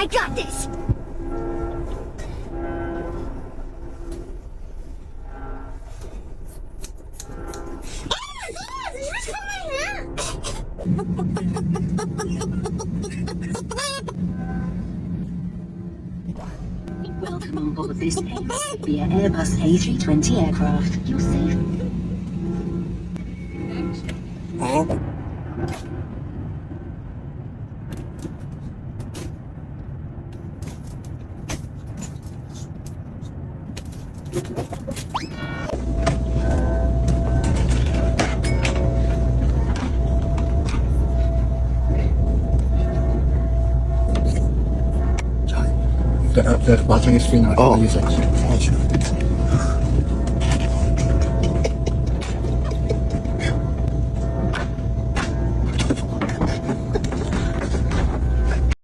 I got this! Welcome on board this via Airbus A320 aircraft. You're safe. They're watching his screen now. Oh. He's like,